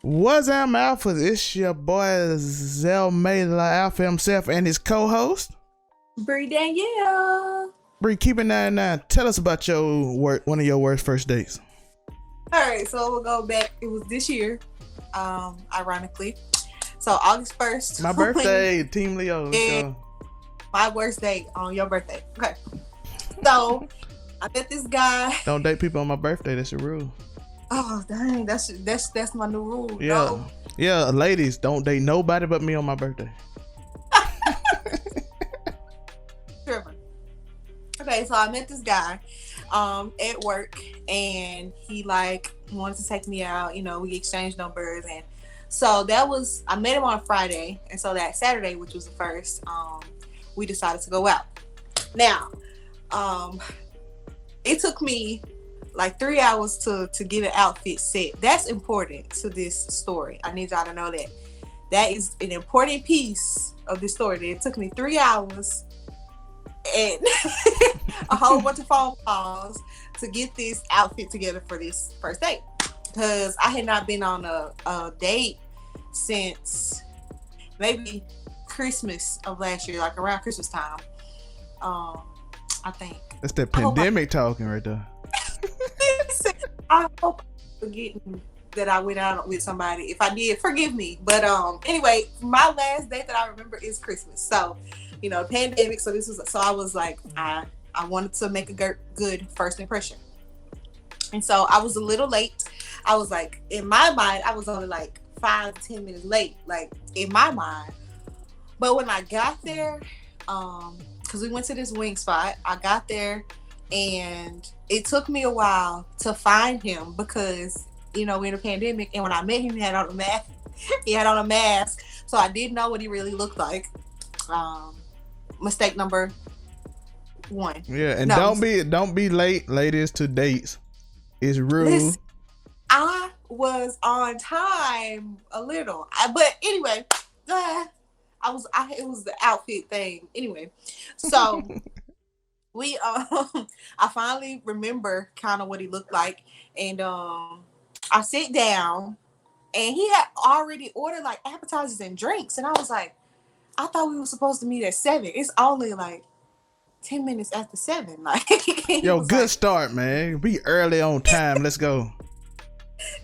What's up, Alpha? It's your boy Zell Mailer Alpha himself and his co-host Bree Danielle. Bree. Keep it 99. Tell us about one of your worst first dates. All right, so we'll go back. It was this year, ironically. So August 1st. My birthday, Team Leo. Let's go. My worst date on your birthday. Okay. So I met this guy. Don't date people on my birthday. That's a rule. Oh dang, that's my new rule. Yeah, No. yeah. Ladies, don't date nobody but me on my birthday. Okay, so I met this guy at work, and he wanted to take me out. You know, we exchanged numbers, and so I met him on a Friday, and so that Saturday, which was the first, we decided to go out. Now, it took me like 3 hours to get an outfit set. That's important to this story. I need y'all to know that. That is an important piece of this story. It took me 3 hours and a whole bunch of phone calls to get this outfit together for this first date. Because I had not been on a date since maybe Christmas of last year, like around Christmas time. I think. That's that pandemic talking right there. I hope I'm forgetting that I went out with somebody. If I did, forgive me. But anyway, my last date that I remember is Christmas. So, you know, pandemic. So I was like, I wanted to make a good first impression. And so I was a little late. I was like, in my mind, I was only like 5 to 10 minutes late, like in my mind. But when I got there, because we went to this wing spot, I got there and it took me a while to find him because, you know, we're in a pandemic, and when I met him, he had on a mask. So I didn't know what he really looked like. Mistake number 1. Yeah, and don't be late, ladies, to dates. It's rude. Listen, I was on time a little, but anyway, it was the outfit thing. Anyway, so I finally remember kind of what he looked like, and I sit down, and he had already ordered like appetizers and drinks, and I was like, I thought we were supposed to meet at 7. It's only like 10 minutes after 7. Like, yo, good start, man. Be early on time. Let's go.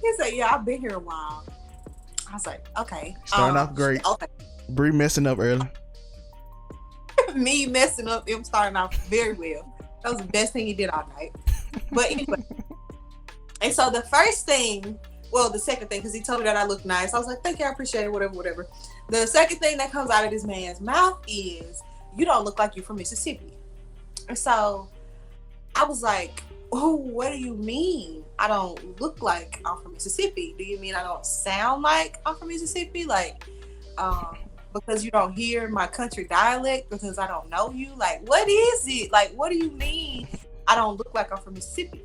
He said, yeah, I've been here a while. I was like, okay. Starting off great. Okay. Bree messing up early. Me messing up, him starting off very well. That was the best thing he did all night. But anyway. And so the second thing, because he told me that I looked nice. I was like, thank you, I appreciate it, whatever. The second thing that comes out of this man's mouth is, you don't look like you're from Mississippi. And so I was like, oh, what do you mean I don't look like I'm from Mississippi? Do you mean I don't sound like I'm from Mississippi? Like, because you don't hear my country dialect, because I don't know you? Like, what is it? Like, what do you mean I don't look like I'm from Mississippi?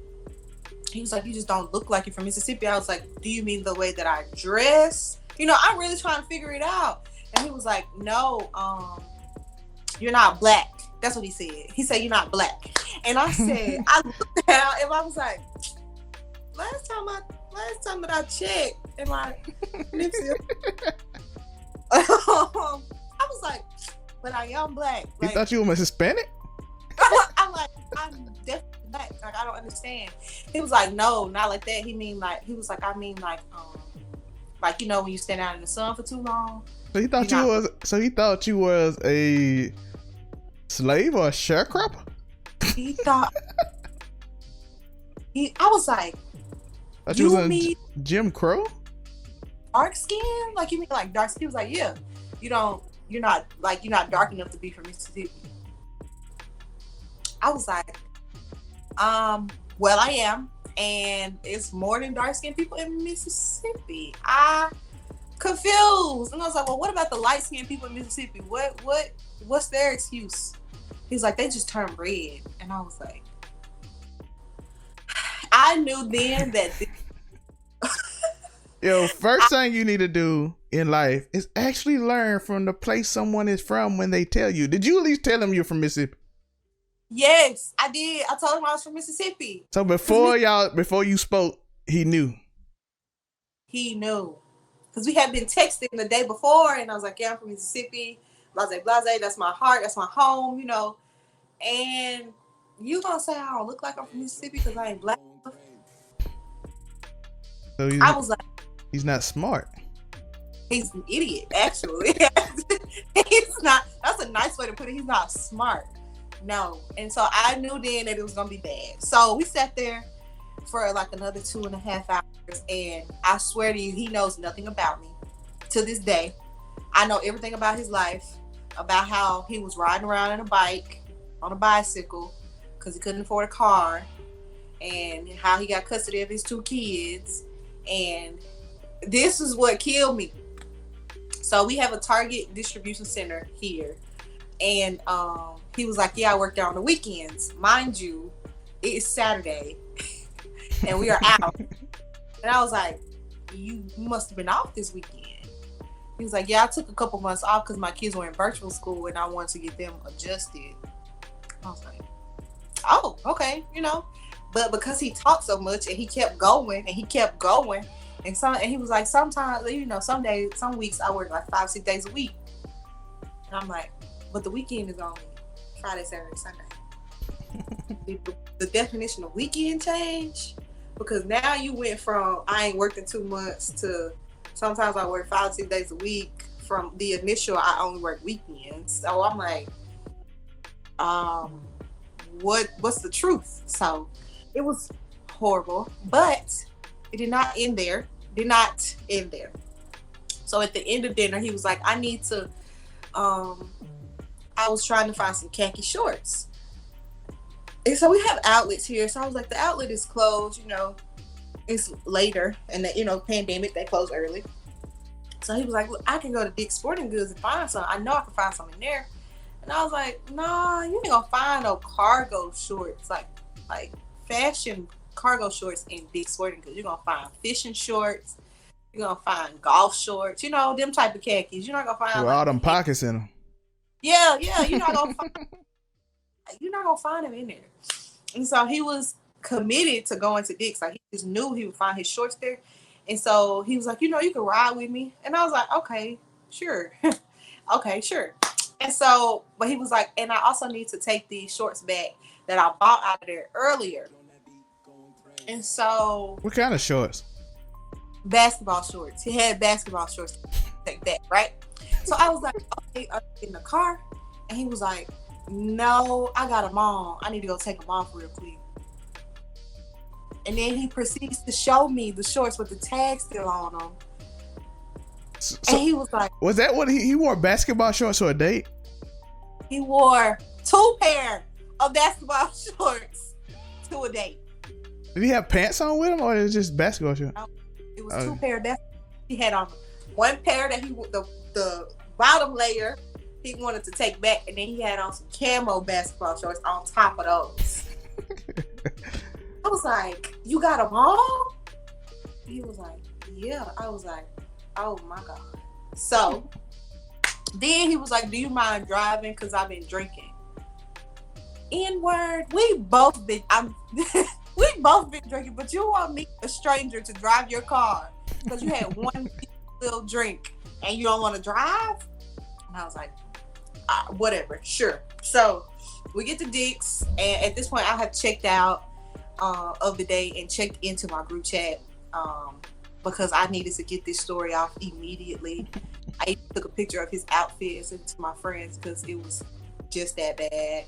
He was like, you just don't look like you're from Mississippi. I was like, do you mean the way that I dress? You know, I'm really trying to figure it out. And he was like, no, you're not black. That's what he said. He said, you're not black. And I said, I looked down and I was like, last time that I checked, am I I was like, but I am black. You Like, thought you were Hispanic? I'm like, I'm definitely black. Like, I don't understand. He was like, no, not like that. He was like, I mean like, you know, when you stand out in the sun for too long. So he thought you was a slave or a sharecropper? He thought I was like, thought you was in Jim Crow? Dark skin? Like, you mean like dark skin? He was like, yeah. You're not dark enough to be from Mississippi. I was like, well, I am, and it's more than dark skinned people in Mississippi. I confused. And I was like, well, what about the light skinned people in Mississippi? What's their excuse? He's like, they just turn red. And I was like, I knew then that Yo, first thing you need to do in life is actually learn from the place someone is from when they tell you. Did you at least tell them you're from Mississippi? Yes, I did. I told him I was from Mississippi. So before you spoke, he knew. He knew. because we had been texting the day before, and I was like, yeah, I'm from Mississippi, blase, blase, that's my heart, that's my home, you know. And you gonna say I don't look like I'm from Mississippi because I ain't black? So I was like, he's not smart. he's an idiot, actually. He's not, that's a nice way to put it. He's not smart. No. And so I knew then that it was gonna be bad. So we sat there for like another 2.5 hours, and I swear to you, he knows nothing about me to this day. I know everything about his life, about how he was riding around on a bicycle because he couldn't afford a car, and how he got custody of his 2 kids. And this is what killed me. So we have a Target distribution center here, and he was like, yeah, I work there on the weekends. Mind you, it is Saturday and we are out. And I was like, you must have been off this weekend. He was like, yeah, I took a couple months off because my kids were in virtual school and I wanted to get them adjusted. I was like, oh, okay, you know. But because he talked so much and he kept going, and he was like, sometimes, you know, some weeks I work like 5-6 days a week. And I'm like, but the weekend is only Friday, Saturday, Sunday. Did the definition of weekend change? Because now you went from I ain't working 2 months to sometimes I work 5-6 days a week. From the initial I only work weekends. So I'm like, what's the truth? So it was horrible, but it did not end there. So at the end of dinner, he was like, I need to, I was trying to find some khaki shorts. And so we have outlets here. So I was like, the outlet is closed, you know, it's later, and the, you know, pandemic, they close early. So he was like, look, I can go to Dick's Sporting Goods and find some. I know I can find some in there. And I was like, nah, you ain't gonna find no cargo shorts, like fashion cargo shorts in Dick's Sporting Goods. You're gonna find fishing shorts. You're gonna find golf shorts. You know, them type of khakis. You're not gonna find with all them pockets in them. Yeah, you're not gonna find them in there. And so he was committed to going to Dick's. Like, he just knew he would find his shorts there. And so he was like, you know, you can ride with me. And I was like, okay, sure. Okay, sure. And so, but he was like, and I also need to take these shorts back that I bought out of there earlier. And so, what kind of shorts? Basketball shorts. He had basketball shorts to take back, right? So I was like, okay, are you in the car? And he was like, no, I got them on. I need to go take them off real quick. And then he proceeds to show me the shorts with the tag still on them. So, and he was like, was that what he wore basketball shorts for a date? He wore 2 pair of basketball shorts to a date. Did he have pants on with him, or it was just basketball shorts? No, it was 2 pair of basketball. He had on 1 pair that the bottom layer he wanted to take back, and then he had on some camo basketball shorts on top of those. I was like, you got them on? He was like, yeah. I was like, oh my God. So then he was like, do you mind driving? Because I've been drinking. N-word. We both been drinking, but you want me, a stranger, to drive your car because you had one little drink and you don't want to drive? And I was like, whatever, sure. So we get to Dick's, and at this point I have checked out of the day and checked into my group chat because I needed to get this story off immediately. I took a picture of his outfit and sent it to my friends because it was just that bad.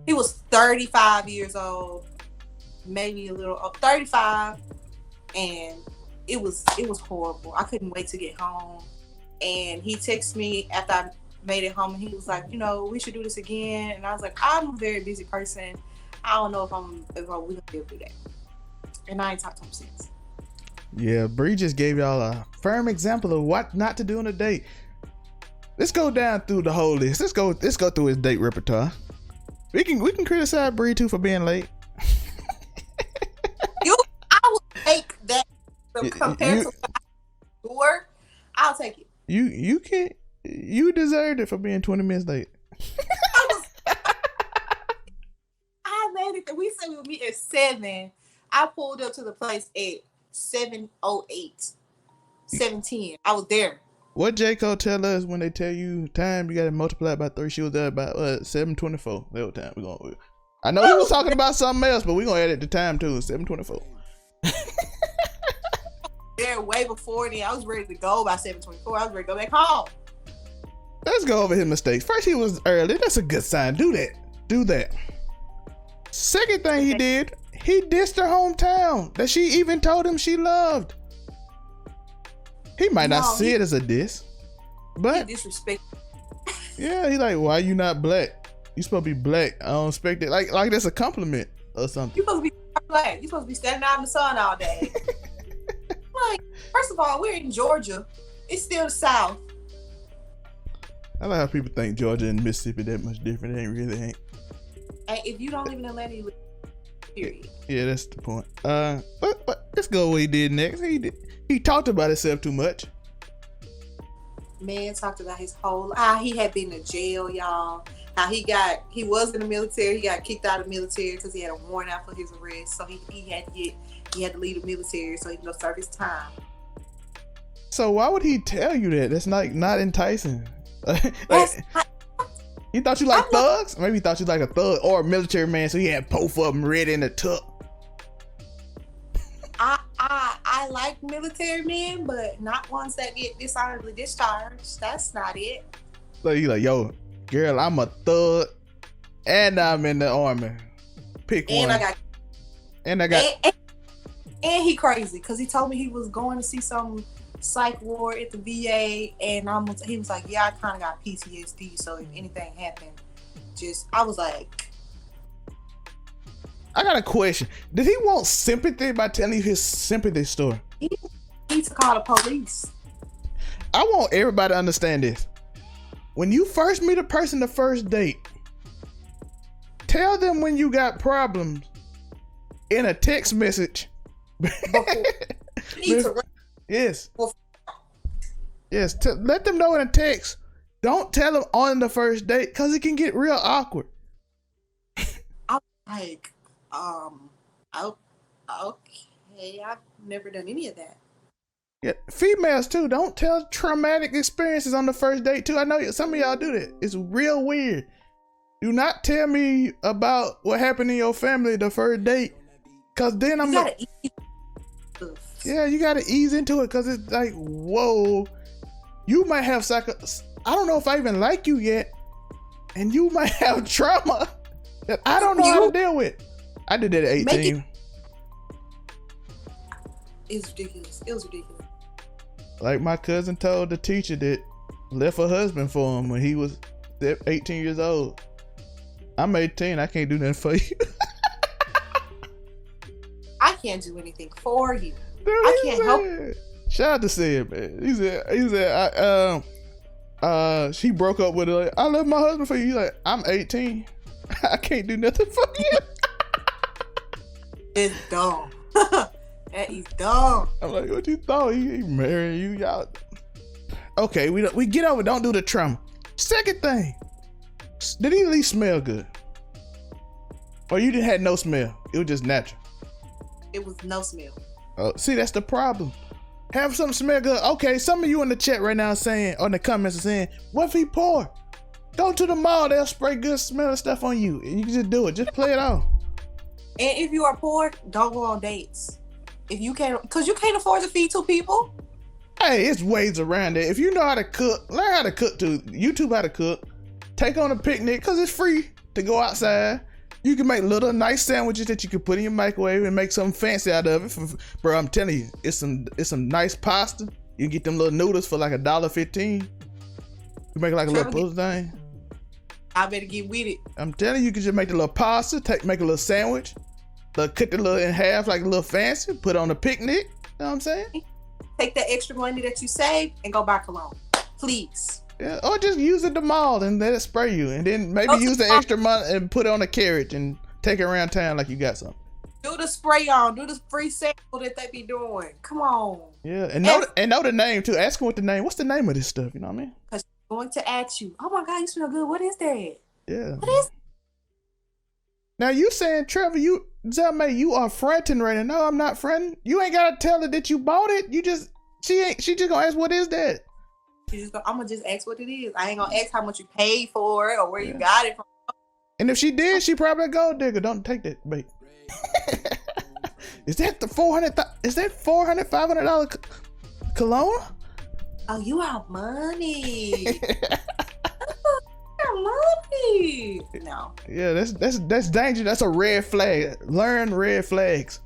He was 35 years old, maybe a little 35, and it was horrible. I couldn't wait to get home. And he texted me after I made it home, and he was like, you know, we should do this again. And I was like, I'm a very busy person. I don't know if we gonna be able to do that. And I ain't talked to him since. Yeah, Bree just gave y'all a firm example of what not to do on a date. Let's go down through the whole list. Let's go through his date repertoire. We can criticize Bree too for being late. I will take that compared to what I do. I'll take it. You can't. You deserved it for being 20 minutes late. I made it. We said we would meet at 7. I pulled up to the place at 7:08. 7:10. I was there. What J. Cole tell us when they tell you time, you gotta multiply it by 3. She was there about 7:24. That was time we going with. I know he was talking about something else, but we gonna add it to time too. 7:24. There way before then. I was ready to go by 7:24. I was ready to go back home. Let's go over his mistakes. First, he was early. That's a good sign. Do that. Do that. Second thing he did, he dissed her hometown that she even told him she loved. He might not see it as a diss, but he disrespect. Yeah, he like, why you not black? You supposed to be black. I don't expect it. Like that's a compliment or something. You supposed to be black. You supposed to be standing out in the sun all day. Like, first of all, we're in Georgia. It's still the South. I like how people think Georgia and Mississippi that much different. It ain't really ain't. And if you don't live in Atlanta, you live, period. Yeah, that's the point. But let's go what he did next. He talked about himself too much. Man talked about his whole he had been to jail, y'all. How he was in the military. He got kicked out of the military because he had a warrant out for his arrest. So he had to leave the military so he can go serve his time. So why would he tell you that? That's not enticing. He thought you like thugs? Maybe he thought you like a thug or a military man, so he had both of them ready in the tuck. I like military men, but not ones that get dishonorably discharged. That's not it. So you like, yo, girl, I'm a thug and I'm in the army. Pick one. And he crazy because he told me he was going to see some psych ward at the VA, and he was like, yeah, I kind of got PTSD, so if anything happened, I was like, I got a question. Did he want sympathy by telling you his sympathy story? He needs to call the police. I want everybody to understand this. When you first meet a person the first date, tell them when you got problems in a text message. Yes. Yes. Let them know in a text. Don't tell them on the first date because it can get real awkward. I'm like, okay, I've never done any of that. Yeah, females too. Don't tell traumatic experiences on the first date too. I know some of y'all do that. It's real weird. Do not tell me about what happened in your family the first date, cause then I'm like, yeah, you gotta ease into it, cause it's like, whoa, you might have I don't know if I even like you yet, and you might have trauma that I don't know how to deal with. I did that at 18. It's ridiculous. It was ridiculous. Like my cousin told the teacher that left her husband for him when he was 18 years old. I'm 18. I can't do nothing for you. I can't do anything for you. Dude, I can't help you. Shout out to Sid, man. He said, she broke up with her. Like, I left my husband for you. He's like, I'm 18. I can't do nothing for you. It's dumb. That is dumb. I'm like, what you thought? He married you, y'all. Okay, we get over. Don't do the trauma. Second thing, did he at least smell good? Or you didn't have no smell? It was just natural. It was no smell. Oh, see, that's the problem. Have something smell good. Okay, some of you in the chat right now saying, or in the comments are saying, what if he poor? Go to the mall. They'll spray good smelling stuff on you, and you can just do it. Just play it off. And if you are poor, don't go on dates. If you can't, because you can't afford to feed 2 people. Hey, it's ways around it. If you know how to cook, learn how to cook too. YouTube how to cook. Take on a picnic because it's free to go outside. You can make little nice sandwiches that you can put in your microwave and make something fancy out of it. Bro, I'm telling you, it's some nice pasta. You can get them little noodles for like $1.15. You make like a little puzzle thing. I better get with it. I'm telling you, you can just make the little pasta, make a little sandwich, cut the little in half like a little fancy, put it on a picnic. You know what I'm saying? Take that extra money that you saved and go buy cologne, please. Yeah, or just use it at the mall and let it spray you, and then maybe use the extra money and put it on a carriage and take it around town like you got something. Do the spray on, do the free sample that they be doing. Come on. Yeah, and know the name too. Ask them what the name. What's the name of this stuff? You know what I mean? Because she's going to ask you, oh my God, you smell good. What is that? Yeah. What is? Now you saying, Trevor, Zelma, you are fronting right now. No, I'm not fronting. You ain't gotta tell her that you bought it. You just She ain't. She just gonna ask, "What is that?" I'm gonna just ask what it is. I ain't gonna ask how much you paid for it or where you got it from. And if she did, she probably a gold digger. Don't take that bait. Is that the $400? Is that $500 cologne? Oh, you have money. Money. No. Yeah, that's dangerous. That's a red flag. Learn red flags.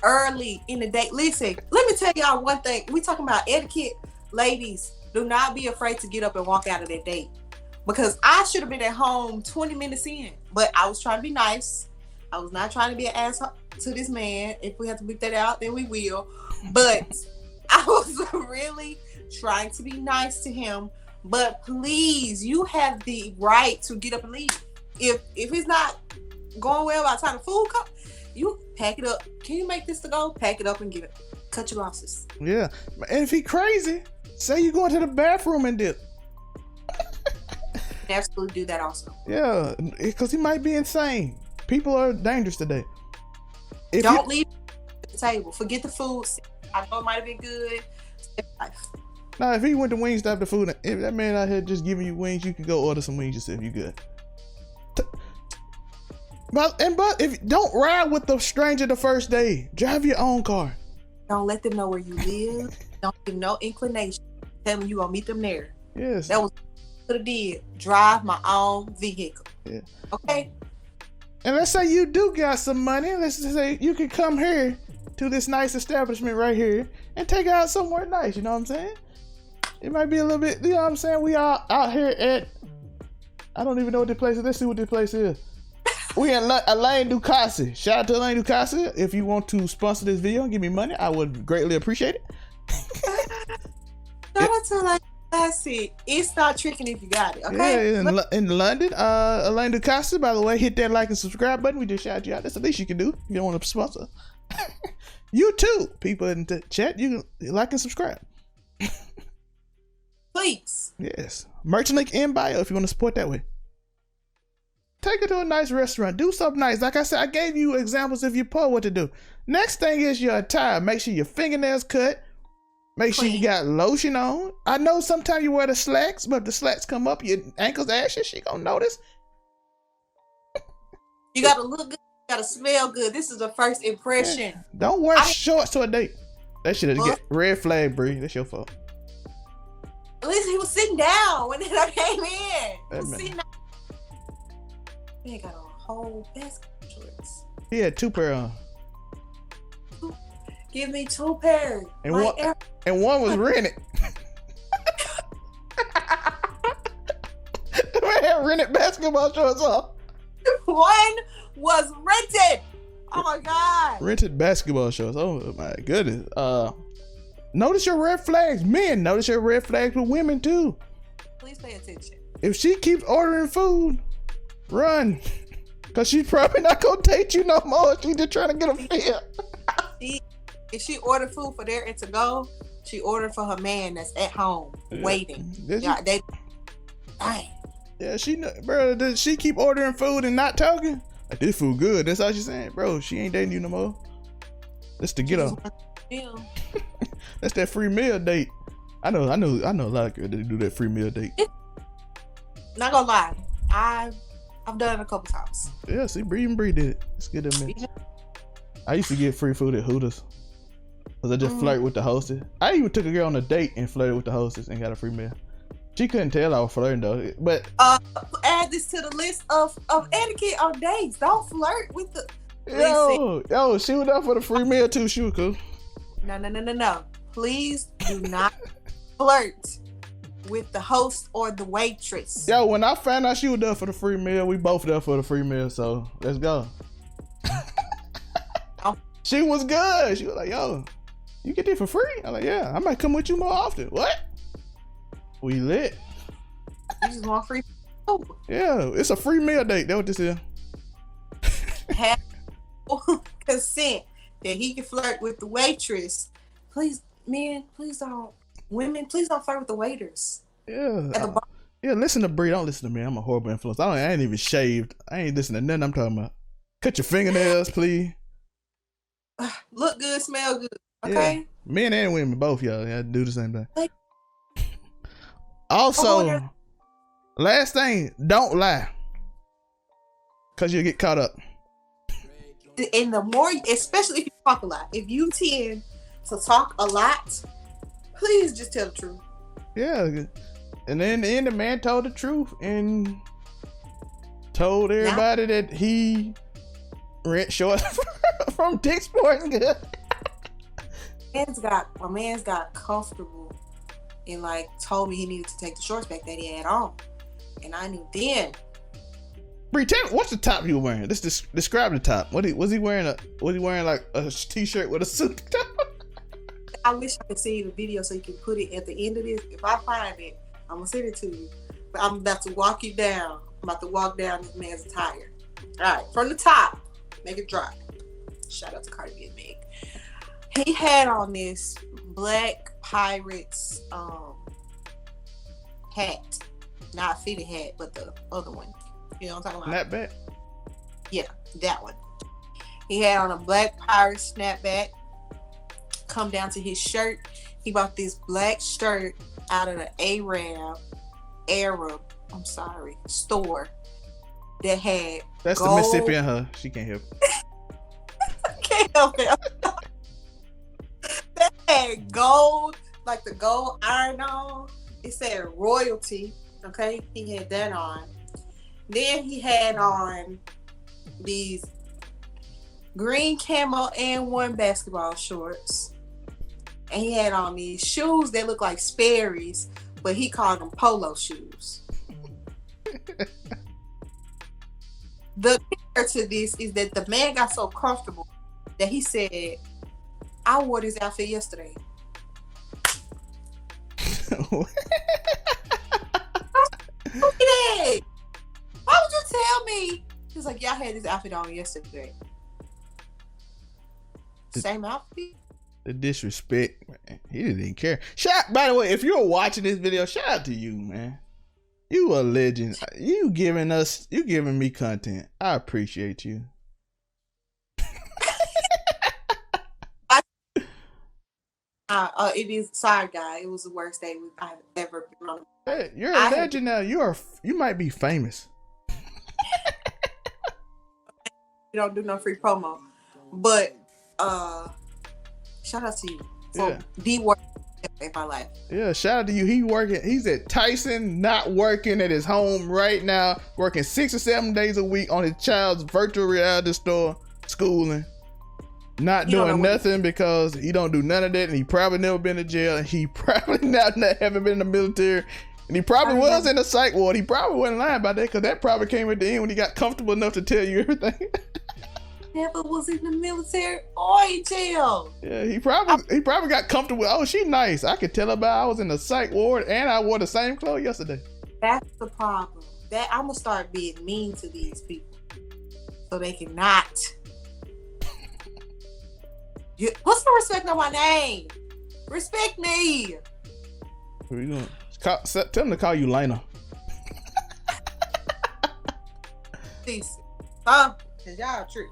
Early in the day. Listen, let me tell y'all one thing. We talking about etiquette. Ladies, do not be afraid to get up and walk out of that date. Because I should have been at home 20 minutes in. But I was trying to be nice. I was not trying to be an asshole to this man. If we have to beat that out, then we will. But I was really trying to be nice to him. But please, you have the right to get up and leave. If it's not going well by the time the food comes, you pack it up. Can you make this to go? Pack it up and get it. Cut your losses. Yeah. And if he crazy, say you going to the bathroom and dip. Absolutely do that also. Yeah, because he might be insane. People are dangerous today. Don't leave the table. Forget the food. I know it might have been good. Now, if he went to Wingstop, the food, if that man out here just giving you wings, you could go order some wings yourself. You good. But if don't ride with the stranger the first day, drive your own car. Don't let them know where you live. Don't give no inclination. Tell them you gonna meet them there. Yes. That was what I could have did. Drive my own vehicle. Yeah. Okay. And let's say you do got some money. Let's just say you could come here to this nice establishment right here and take it out somewhere nice. You know what I'm saying? It might be a little bit. You know what I'm saying? We are out here at. I don't even know what this place is. Let's see what this place is. We in Alain Ducasse. Shout out to Alain Ducasse. If you want to sponsor this video and give me money, I would greatly appreciate it. Shout out to Alain Ducasse. It's not tricking if you got it. Okay. Yeah, in London, Alain Ducasse. By the way, hit that like and subscribe button. We just shout you out. That's the least you can do. You don't want to sponsor. You too, people in the chat. You can like and subscribe. Please. Yes. Merchant link in bio if you want to support that way. Take it to a nice restaurant. Do something nice. Like I said, I gave you examples if you're poor what to do. Next thing is your attire. Make sure your fingernails cut. Make sure you got lotion on. I know sometimes you wear the slacks, but if the slacks come up, your ankles ashy, she gonna notice. You gotta look good. You gotta smell good. This is the first impression. Yeah. Don't wear shorts to a date. That shit get red flag, Bree. That's your fault. At least he was sitting down when I came in. He was sitting down. He got a whole basketball shorts. He had 2 pair on. Give me 2 pairs. And one was rented. Man had rented basketball shorts on. One was rented. Oh my God. Rented basketball shorts. Oh my goodness. Notice your red flags. Men, notice your red flags with women too. Please pay attention. If she keeps ordering food, run. Cause she's probably not gonna date you no more. She's just trying to get a feel. If she ordered food for there and to go, she ordered for her man that's at home waiting. Yeah, bro, does she keep ordering food and not talking? Like, this food good. That's all she's saying. Bro, she ain't dating you no more. That's the get off. That's that free meal date. I know a lot of girls that do that free meal date. Not gonna lie, I've done it a couple times. Yeah, see, Bree did it. It's good to me. I used to get free food at Hooters. Cause I just flirt with the hostess. I even took a girl on a date and flirted with the hostess and got a free meal. She couldn't tell I was flirting though. But add this to the list of etiquette on dates. Don't flirt with the. Yo, she was up for the free meal too. She was cool. No. Please do not flirt with the host or the waitress. Yo, when I found out she was there for the free meal, we both there for the free meal. So let's go. She was good. She was like, yo, you get this for free? I'm like, yeah, I might come with you more often. What? We lit. You just want free food. Yeah, it's a free meal date. That's what this is. Have consent that he can flirt with the waitress. Please, men, please don't. Women, please don't flirt with the waiters. Yeah. Yeah, listen to Bree. Don't listen to me. I'm a horrible influence. I ain't even shaved. I ain't listening to nothing I'm talking about. Cut your fingernails, please. Look good, smell good. Okay. Yeah. Men and women, both y'all, yeah, do the same thing. Like, Also, last thing, don't lie, cause you'll get caught up. and the more, especially if you talk a lot, if you tend to talk a lot, please just tell the truth. Yeah, and then in the end, the man told the truth and told everybody that he rent short from Dick's Sporting Goods. My man's got comfortable and like told me he needed to take the shorts back that he had on, and I knew then. Bree, tell me, what's the top you were wearing? Let's describe the top. Was he wearing like a t-shirt with a suit top? I wish I could see the video so you can put it at the end of this. If I find it, I'm gonna send it to you. But I'm about to walk you down. I'm about to walk down this man's attire. All right, from the top, make it drop. Shout out to Cardi B and Meg. He had on this Black Pirates hat, not a fitted hat, but the other one. You know what I'm talking about? Snapback. Yeah, that one. He had on a Black Pirate snapback. Come down to his shirt. He bought this black shirt out of the Arab store that had That's gold. the Mississippi in her. She can't help it. Can't help it. That had gold, like the gold iron on. It said royalty. Okay, he had that on. Then he had on these green camo and one basketball shorts. And he had on these shoes that look like Sperry's, but he called them polo shoes. The kicker to this is that the man got so comfortable that he said, I wore this outfit yesterday. Look at that. Why would you tell me? He's like, yeah, I had this outfit on yesterday. Same outfit? The disrespect, man. He didn't even care. By the way, if you're watching this video, shout out to you, man. You a legend. You giving me content. I appreciate you. It is, sorry guy. It was the worst day I've ever been on. Hey, you're a legend now. You might be famous. You don't do no free promo, but shout out to you for the work in my life. Yeah, shout out to you. He's at Tyson, not working at his home right now, working 6 or 7 days a week on his child's virtual reality store, schooling, not doing nothing because he don't do none of that, and he probably never been to jail, and he probably haven't been in the military, and he probably was in a psych ward. He probably wasn't lying about that because that probably came at the end when he got comfortable enough to tell you everything. Never was in the military or in jail. Yeah, he probably got comfortable. Oh, she nice. I could tell about I was in the psych ward and I wore the same clothes yesterday. That's the problem. That I'm gonna start being mean to these people so they cannot. What's the respect on my name? Respect me. What are you doing? Tell them to call you Lena. Peace. Huh? Cause y'all true.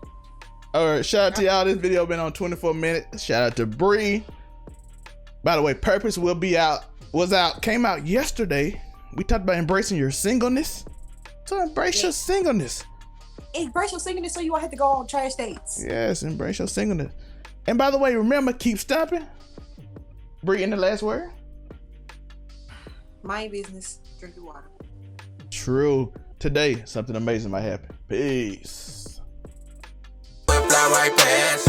All right, shout out to y'all. This video been on 24 minutes. Shout out to Bree. By the way, Purpose came out yesterday. We talked about embracing your singleness. So embrace your singleness. Embrace your singleness so you won't have to go on trash dates. Yes, embrace your singleness. And by the way, remember, keep stomping. Bree, in the last word? Mind business, drink your water. True. Today, something amazing might happen. Peace. Fly right past